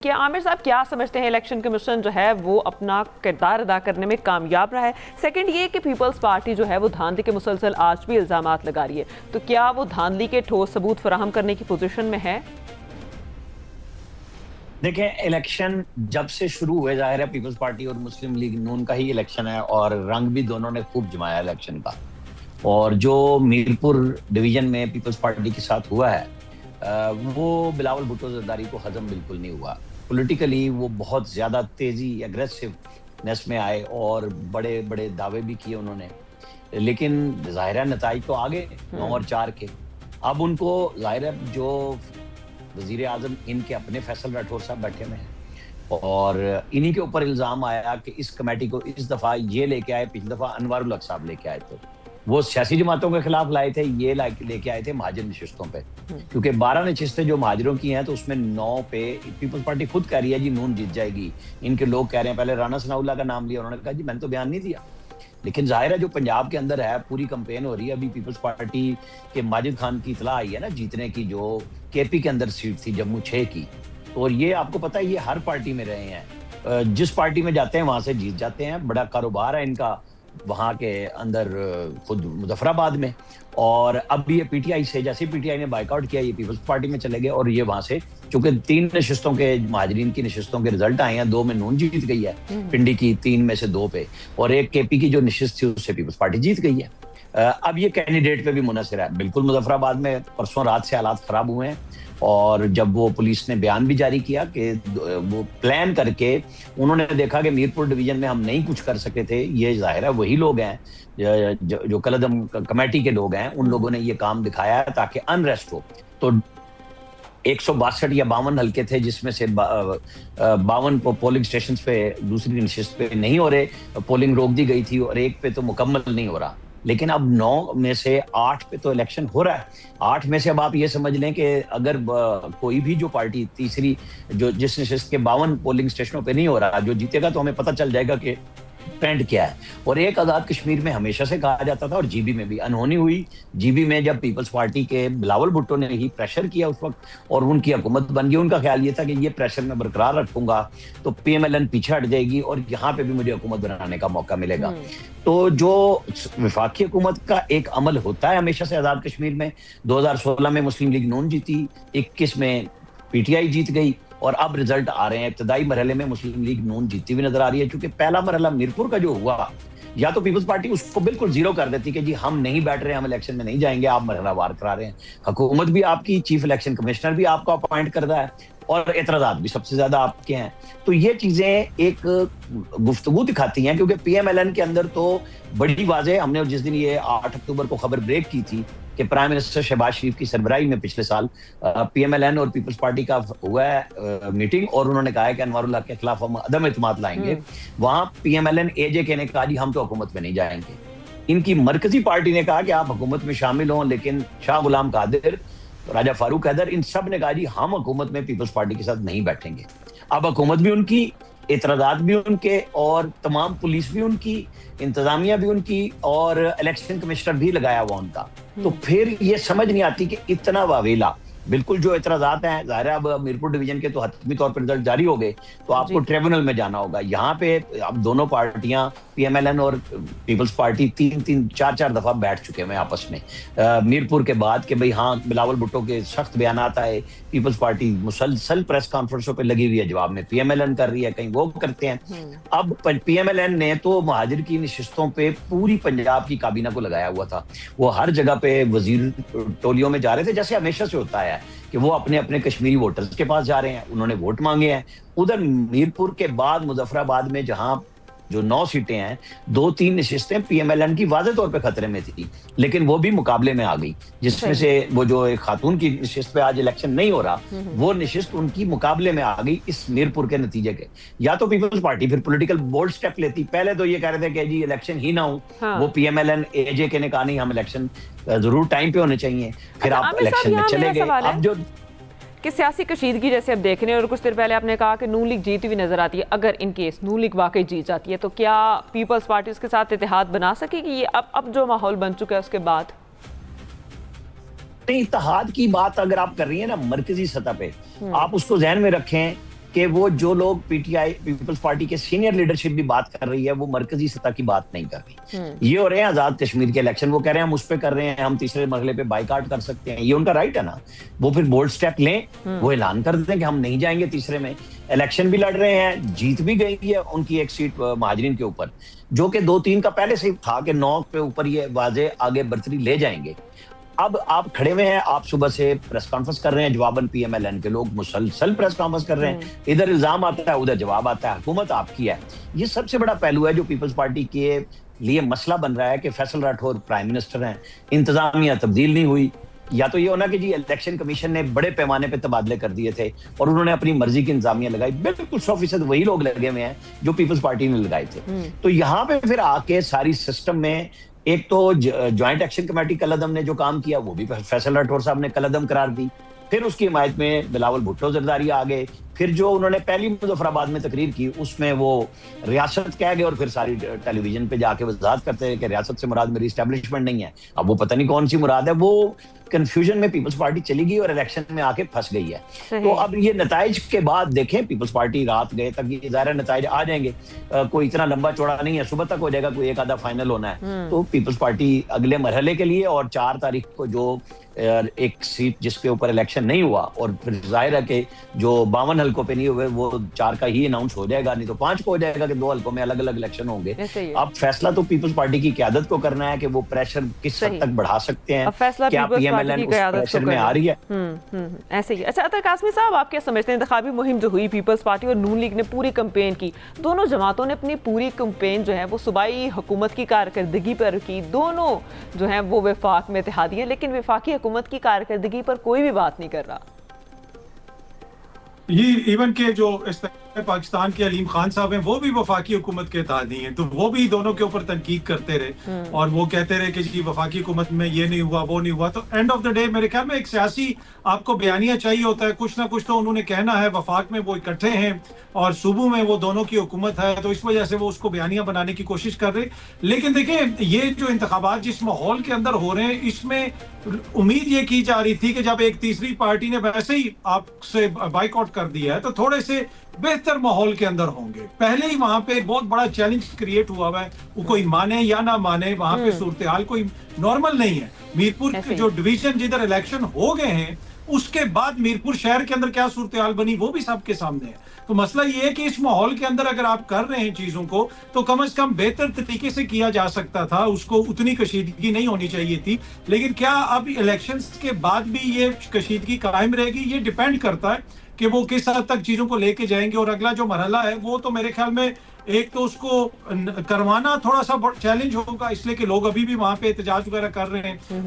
क्या आमिर साहब क्या समझते हैं इलेक्शन कमीशन जो है वो अपना किरदार अदा करने में कामयाब रहा है? सेकंड ये कि पीपल्स पार्टी जो है वो धांधली के मुसलसल आज भी इल्जामात लगा रही है, तो क्या वो धांधली के ठोस सबूत फराहम करने की पोजीशन में है? देखें, इलेक्शन जब से शुरू हुए, जाहिर है पीपल्स पार्टी और मुस्लिम लीग नून का ही इलेक्शन है और रंग भी दोनों ने खूब जमाया इलेक्शन का। और जो मीरपुर डिवीजन में पीपल्स पार्टी के साथ हुआ है वो बिलावल भुट्टो जरदारी को हजम बिल्कुल नहीं हुआ। पॉलिटिकली वो बहुत ज्यादा तेजी एग्रेसिवनेस में आए और बड़े बड़े दावे भी किए उन्होंने, लेकिन जाहिर है नताइज तो आगे 9 और 4 के। अब उनको जाहिर है जो वजीर आजम इनके अपने फैसल राठौर साहब बैठे हुए हैं और इन्हीं के ऊपर इल्जाम आया कि इस कमेटी को इस दफा ये लेके आए, पिछली दफा अनवारुल हक साहब लेके आए थे, वो सियासी जमातों के खिलाफ लाए थे, ये लेके आए थे महाजर नशिस्तों पे। क्योंकि 12 नशिस्तें जो महाजरों की हैं तो उसमें 9 पे पीपल्स पार्टी खुद कह रही है जी नून जीत जाएगी। इनके लोग कह रहे हैं, पहले राना सनाउल्लाह का नाम लिया, उन्होंने कहा जी मैंने तो बयान नहीं दिया। लेकिन जाहिर है जो पंजाब के अंदर है पूरी कंपेन हो रही है। अभी पीपल्स पार्टी के माजिद खान की इतला आई है ना जीतने की, जो केपी के अंदर सीट थी जम्मू 6 की। और ये आपको पता है ये हर पार्टी में रहे हैं, जिस पार्टी में जाते हैं वहां से जीत जाते हैं। बड़ा कारोबार है इनका वहां के अंदर, खुद मुजफ्फराबाद में। और अब भी ये पीटीआई से, जैसे पीटीआई ने बाइकआउट किया, ये पीपल्स पार्टी में चले गए और ये वहां से, चूंकि 3 नशिस्तों के महाजरीन की नशिस्तों के रिजल्ट आए हैं, 2 में नून जीत गई है पिंडी की, 3 में से 2 पे, और एक केपी की जो नशिस्त थी उससे पीपल्स पार्टी जीत गई है। अब ये कैंडिडेट पे भी मुनसर है। बिल्कुल मुजफ्फराबाद में परसों रात से हालात खराब हुए हैं और जब वो पुलिस ने बयान भी जारी किया कि वो प्लान करके उन्होंने देखा कि मीरपुर डिवीजन में हम नहीं कुछ कर सके थे, ये जाहिर है वही लोग हैं जो कलदम कमेटी के लोग हैं, उन लोगों ने ये काम दिखाया है ताकि अनरेस्ट हो। तो 162 या 52 हल्के थे जिसमें से 52 पोलिंग स्टेशन पे दूसरी नशिस्त पे नहीं हो रहे, पोलिंग रोक दी गई थी, और एक पे तो मुकम्मल नहीं हो रहा। लेकिन अब 9 में से 8 पे तो इलेक्शन हो रहा है। 8 में से अब आप ये समझ लें कि अगर कोई भी जो पार्टी तीसरी जो जिस नशिस्त के 52 पोलिंग स्टेशनों पे नहीं हो रहा, जो जीतेगा तो हमें पता चल जाएगा कि ट्रेंड क्या है। और एक आजाद कश्मीर में हमेशा से कहा जाता था, और जीबी में भी अनहोनी हुई। जीबी में जब पीपल्स पार्टी के बिलावल भुट्टो ने ही प्रेशर किया उस वक्त और उनकी हुकूमत बन गई, उनका ख्याल ये था कि ये प्रेशर मैं बरकरार रखूंगा तो पीएमएलएन पीछे हट जाएगी और यहाँ पे भी मुझे हुकूमत बनाने का मौका मिलेगा। तो जो वफाकी हुकूमत का एक अमल होता है हमेशा से आजाद कश्मीर में, 2016 में मुस्लिम लीग नून जीती, 21 में पीटीआई जीत गई, और अब रिजल्ट आ रहे हैं। इब्तदाई मरहले में मुस्लिम लीग नून जीती हुई नजर आ रही है, क्योंकि पहला मरहला मीरपुर का जो हुआ, या तो पीपल्स पार्टी उसको बिल्कुल जीरो कर देती कि जी हम नहीं बैठ रहे, हम इलेक्शन में नहीं जाएंगे, आप मरहला वार करा रहे हैं। हुकूमत भी आपकी, चीफ इलेक्शन कमिश्नर भी आपको अपॉइंट कर रहा है और एतराजात भी सबसे ज्यादा आपके हैं। तो ये चीजें एक गुफ्तगू दिखाती हैं, क्योंकि पीएमएलएन के अंदर तो बड़ी वाज़ेह, हमने जिस दिन ये 8 अक्टूबर को खबर ब्रेक की थी कि प्राइम मिनिस्टर शहबाज शरीफ की सरबराही में पिछले साल पीएमएलएन और पीपल्स पार्टी का हुआ है मीटिंग, और उन्होंने कहा है कि अनवारुल हक के खिलाफ हम अदम एतमाद लाएंगे। वहां पीएमएलएन एजेके ने कहा जी हम तो हुकूमत में नहीं जाएंगे। इनकी मरकजी पार्टी ने कहा कि आप हुकूमत में शामिल हों, लेकिन शाह गुलाम कादिर, राजा फारूक हैदर, इन सब ने कहा जी हम हुकूमत में पीपल्स पार्टी के साथ नहीं बैठेंगे। अब हुकूमत भी उनकी, एतराजात भी उनके, और तमाम पुलिस भी उनकी, इंतजामिया भी उनकी, और इलेक्शन कमिश्नर भी लगाया हुआ उनका। तो फिर ये समझ नहीं आती कि इतना वावेला, बिल्कुल जो एतराजात हैं, ज़ाहिर है अब मीरपुर डिवीजन के तो हतमी तौर पर रिजल्ट जारी हो गए तो आपको ट्रिब्यूनल में जाना होगा। यहाँ पे अब दोनों पार्टियां, पीएमएलएन और पीपल्स पार्टी 3-3, 4-4 दफा बैठ चुके हैं आपस में मीरपुर के बाद कि भाई हाँ बिलावल भुट्टो के सख्त बयान आए, पीपल्स पार्टी मुसलसल प्रेस कॉन्फ्रेंसों पे लगी हुई है, जवाब में पीएमएलएन कर रही है, कहीं वो करते हैं। अब पीएमएलएन ने तो महाजिर की नशिस्तों पे पूरी पंजाब की काबीना को लगाया हुआ था। वो हर जगह पे वजीर टोलियों में जा रहे थे, जैसे हमेशा से होता है कि वो अपने अपने कश्मीरी वोटर्स के पास जा रहे हैं, उन्होंने वोट मांगे हैं। उधर मीरपुर के बाद मुजफ्फराबाद में जहां जो 9 सीटें हैं, 2-3 नशिस्तें पीएमएलएन की वाज़ेह तौर पे खतरे में थी, लेकिन वो भी मुकाबले में आ गई, जिसमें से वो जो एक खातून की नशिस्त पे आज इलेक्शन नहीं हो रहा, वो नशिस्त उनकी मुकाबले में आ गई इस मीरपुर के नतीजे के। या तो पीपल्स पार्टी फिर पॉलिटिकल बोल्ड स्टेप लेती, पहले तो ये कह रहे थे कि जी इलेक्शन ही ना हो, वो पीएमएलएन एजेके ने कहा नहीं हम इलेक्शन जरूर टाइम पे होने चाहिए, फिर आप इलेक्शन में चले गए। अब जो कि सियासी कशीदगी जैसे अब देख रहे हैं, और कुछ देर पहले आपने कहा कि नून लीग जीती हुई नजर आती है, अगर इन केस नून लीग वाकई जीत जाती है तो क्या पीपल्स पार्टी उसके साथ इत्तेहाद बना सकेगी? ये अब जो माहौल बन चुका है उसके बाद इत्तेहाद की बात अगर आप कर रही हैं ना मरकजी सतह पे, आप उसको जहन में रखें कि वो जो लोग पीटीआई पीपल्स पार्टी के सीनियर लीडरशिप भी बात कर रही है, वो मरकजी सतह की बात नहीं कर रही। ये हो रहे हैं आजाद कश्मीर के इलेक्शन, वो कह रहे हैं हम उस पे कर रहे हैं, हम तीसरे मरहले पे बाइकाट कर सकते हैं, ये उनका राइट है ना। वो फिर बोल्ड स्टेप लें, वो ऐलान कर दें कि हम नहीं जाएंगे तीसरे में। इलेक्शन भी लड़ रहे हैं, जीत भी गई है उनकी एक सीट महाजरीन के ऊपर, जो कि 2-3 का पहले से ही था कि 9 पे ऊपर ये वाजे आगे बर्तरी ले जाएंगे। अब आप खड़े हुए हैं, आप सुबह से प्रेस कॉन्फ्रेंस कर रहे हैं, जवाबन पीएमएलएन के लोग मुसलसल प्रेस कॉन्फ्रेंस कर रहे हैं, इधर इल्जाम आता है उधर जवाब आता है, हुकूमत आपकी है। ये सबसे बड़ा पहलू है जो पीपल्स पार्टी के लिए मसला बन रहा है कि फैसल राठौर प्राइम मिनिस्टर हैं, इंतजामिया तब्दील नहीं हुई। या तो ये होना कि जी इलेक्शन कमीशन ने बड़े पैमाने पे तबादले कर दिए थे और उन्होंने अपनी मर्जी की इंतजामिया लगाई, बिल्कुल 100% वही लोग लगे हुए हैं जो पीपल्स पार्टी ने लगाए थे। तो यहाँ पे फिर आके सारी सिस्टम में एक तो ज्वाइंट एक्शन कमेटी कलअदम ने जो काम किया वो भी फैसल राठौर साहब ने कलअदम करार दी, फिर उसकी हिमायत में बिलावल भुट्टो जरदारी आ गए, फिर जो उन्होंने पहली मुजफ्फराबाद में तकरीर की उसमें वो रियासत कह गए और फिर सारी टेलीविजन पे जाके वजाहत करते हैं कि रियासत से मुराद मेरी एस्टेब्लिशमेंट नहीं है। अब वो पता नहीं कौन सी मुराद है, वो कंफ्यूजन में पीपल्स पार्टी चली गई और इलेक्शन में आके फंस गई है। तो अब ये नताइज के बाद देखें, पीपल्स पार्टी रात गए तक ये ज़ाहिर नताइज आ जाएंगे, कोई इतना लंबा चौड़ा नहीं है, सुबह तक हो जाएगा, कोई एक आधा फाइनल होना है। तो पीपल्स पार्टी अगले मरहले के लिए, और 4 तारीख को जो एक सीट जिसके ऊपर इलेक्शन नहीं हुआ और फिर जाहिर है कि जो 52 हल्कों पे नहीं हुए वो 4 का ही अनाउंस हो जाएगा, नहीं तो 5 को हो जाएगा कि 2 हल्कों में अलग अलग इलेक्शन होंगे। अब फैसला तो पीपल्स पार्टी की क़यादत को करना है कि वो प्रेशर किस हद तक बढ़ा सकते हैं, क्या पीएमएलएन उस प्रेशर में आ रही है। ऐसे ही। अच्छा अतर कासमी साहब, आप क्या समझते हैं, इंतखाबी मुहिम जो हुई पीपल्स पार्टी और नून लीग ने पूरी कैंपेन की, दोनों जमातों ने अपनी पूरी कैंपेन जो है वो सूबाई हुकूमत की कारकर्दगी पर की, दोनों जो है वो वफाक में इत्तेहादी है, लेकिन वफाकी हुकूमत की कारकर्दगी पर कोई भी बात नहीं कर रहा। ये इवन के जो इस पाकिस्तान के अलीम खान साहब हैं, वो भी वफाकी हुकूमत के इत्तेहादी हैं, तो वो भी दोनों के ऊपर तनकीद करते रहे और वो कहते रहे कि जी वफाकी हुकूमत में ये नहीं हुआ वो नहीं हुआ। तो एंड ऑफ द डे मेरे ख्याल में एक सियासी आपको बयानिया चाहिए होता है, कुछ ना कुछ तो उन्होंने कहना है। वफाक में वो इकट्ठे हैं और सूबों में वो दोनों की हुकूमत है, तो इस वजह से वो उसको बयानिया बनाने की कोशिश कर रहे। लेकिन देखें, ये जो इंतखाबात जिस माहौल के अंदर हो रहे हैं, इसमें उम्मीद ये की जा रही थी कि जब एक तीसरी पार्टी ने वैसे ही आपसे बाइकआउट कर दिया है तो थोड़े से बेहतर माहौल के अंदर होंगे। पहले ही वहां पे बहुत बड़ा चैलेंज क्रिएट हुआ है, वो कोई माने या ना माने, वहां पे सूरत हाल कोई नॉर्मल नहीं है। मीरपुर के जो डिवीजन जिधर इलेक्शन हो गए हैं, उसके बाद मीरपुर शहर के अंदर क्या सूरत हाल बनी वो भी सबके सामने है। तो मसला ये है कि इस माहौल के अंदर अगर आप कर रहे हैं चीजों को, तो कम से कम बेहतर तरीके से किया जा सकता था, उसको उतनी कशीदगी नहीं होनी चाहिए थी। लेकिन क्या अब इलेक्शंस के बाद भी ये कशीदगी कायम रहेगी, ये डिपेंड करता है कि वो किस हद तक चीजों को लेके जाएंगे। और अगला जो मरहला है वो तो मेरे ख्याल में एक तो उसको करवाना थोड़ा सा चैलेंज होगा, इसलिए कि लोग अभी भी वहां पे एहतजाज वगैरह कर रहे हैं।